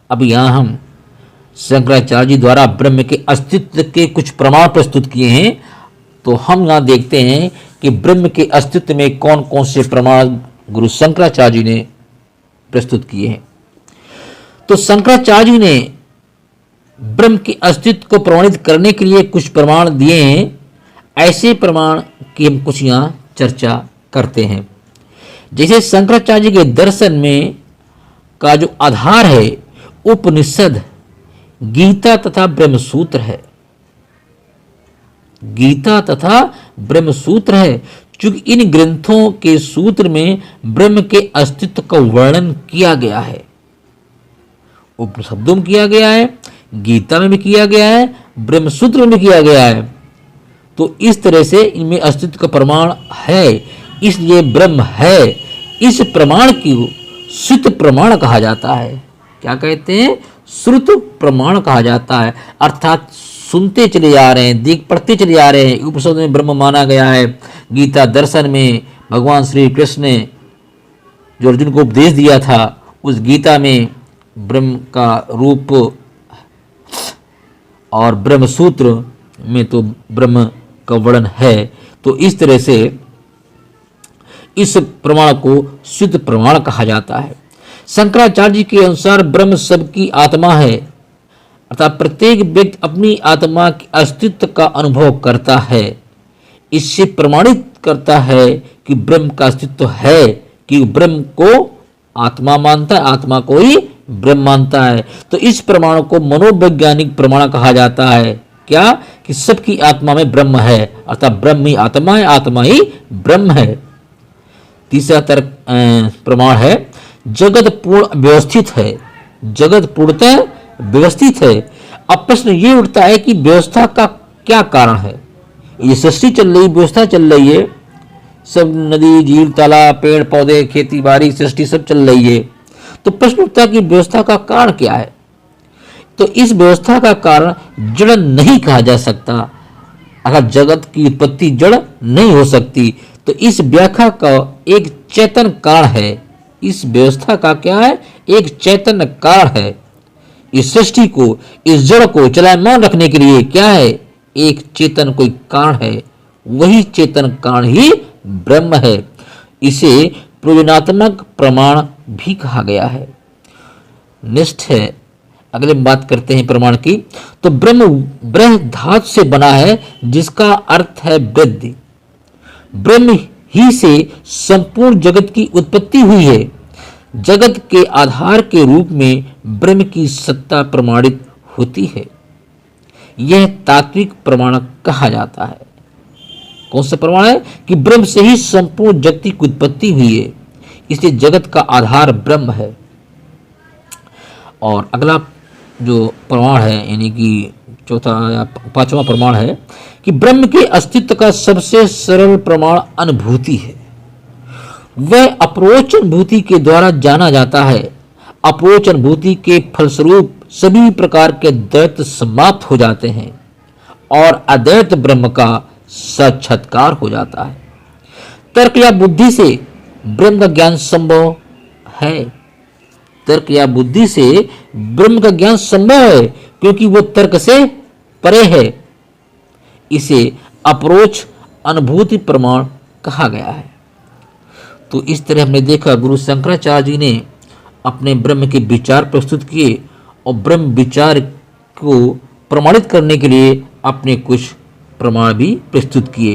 अब यहाँ हम शंकराचार्य जी द्वारा ब्रह्म के अस्तित्व के कुछ प्रमाण प्रस्तुत किए हैं। तो हम यहाँ देखते हैं कि ब्रह्म के अस्तित्व में कौन कौन से प्रमाण गुरु शंकराचार्य जी ने प्रस्तुत किए हैं। तो शंकराचार्य जी ने ब्रह्म के अस्तित्व को प्रमाणित करने के लिए कुछ प्रमाण दिए हैं। ऐसे प्रमाण की हम कुछ यहाँ चर्चा करते हैं। जैसे शंकराचार्य जी के दर्शन में का जो आधार है उपनिषद, गीता तथा ब्रह्मसूत्र है। गीता तथा ब्रह्मसूत्र है, चूंकि इन ग्रंथों के सूत्र में ब्रह्म के अस्तित्व का वर्णन किया गया है। उपनिषदों में किया गया है, गीता में भी किया गया है, ब्रह्मसूत्र में भी किया गया है। तो इस तरह से इनमें अस्तित्व का प्रमाण है, इसलिए ब्रह्म है। इस प्रमाण की श्रुत प्रमाण कहा जाता है। क्या कहते हैं? श्रुत प्रमाण कहा जाता है। अर्थात सुनते चले जा रहे हैं, देख पढ़ते चले जा रहे हैं। उपनिषद में ब्रह्म माना गया है, गीता दर्शन में भगवान श्री कृष्ण ने जो अर्जुन को उपदेश दिया था उस गीता में ब्रह्म का रूप, और ब्रह्मसूत्र में तो ब्रह्म का वर्णन है। तो इस तरह से इस प्रमाण को शुद्ध प्रमाण कहा जाता है। शंकराचार्य जी के अनुसार ब्रह्म सबकी आत्मा है, अर्थात प्रत्येक व्यक्ति अपनी आत्मा के अस्तित्व का अनुभव करता है। इससे प्रमाणित करता है कि ब्रह्म का अस्तित्व है, कि ब्रह्म को आत्मा मानता है, आत्मा को ही ब्रह्म मानता है। तो इस प्रमाण को मनोवैज्ञानिक प्रमाण कहा जाता है। क्या? कि सबकी आत्मा में ब्रह्म है, अर्थात ब्रह्म ही आत्मा है, आत्मा ही ब्रह्म है। तीसरा तर्क प्रमाण है जगत पूर्ण व्यवस्थित है। जगत पूर्णतः व्यवस्थित है। अब प्रश्न ये उठता है कि व्यवस्था का क्या कारण है? ये सृष्टि चल रही, व्यवस्था चल रही है, सब नदी झील तालाब पेड़ पौधे खेती बाड़ी सृष्टि सब चल रही है। तो प्रश्न उठता है कि व्यवस्था का कारण क्या है? तो इस व्यवस्था का कारण जड़ नहीं कहा जा सकता, अगर जगत की उत्पत्ति जड़ नहीं हो सकती। तो इस व्याख्या का एक चेतन कारण है। इस व्यवस्था का क्या है? एक चेतन कारण है। इस सृष्टि को, इस जड़ को चलायमान रखने के लिए क्या है? एक चेतन कोई कारण है, वही चेतन कारण ही ब्रह्म है। इसे प्रयोजनात्मक प्रमाण भी कहा गया है। निष्ठ है, अगले बात करते हैं प्रमाण की। तो ब्रह्म ब्रह्म धातु से बना है, जिसका अर्थ है वृद्धि। ब्रह्म ही से संपूर्ण जगत की उत्पत्ति हुई है। जगत के आधार के रूप में ब्रह्म की सत्ता प्रमाणित होती है। यह तात्विक प्रमाण कहा जाता है। कौन सा प्रमाण है? कि ब्रह्म से ही संपूर्ण जगत की उत्पत्ति हुई है, इसलिए जगत का आधार ब्रह्म है। और अगला जो प्रमाण है, यानी कि चौथा या पांचवा प्रमाण है कि ब्रह्म के अस्तित्व का सबसे सरल प्रमाण अनुभूति है। वह अप्रोच अनुभूति के द्वारा जाना जाता है। अप्रोच अनुभूति के फलस्वरूप सभी प्रकार के द्वैत समाप्त हो जाते हैं और अद्वैत ब्रह्म का साक्षात्कार हो जाता है। तर्क या बुद्धि से ब्रह्म का ज्ञान संभव है। तर्क या बुद्धि से ब्रह्म का ज्ञान संभव है, क्योंकि वो तर्क से परे है। इसे अप्रोच अनुभूति प्रमाण कहा गया है। तो इस तरह हमने देखा गुरु शंकराचार्य जी ने अपने ब्रह्म के विचार प्रस्तुत किए और ब्रह्म विचार को प्रमाणित करने के लिए अपने कुछ प्रमाण भी प्रस्तुत किए।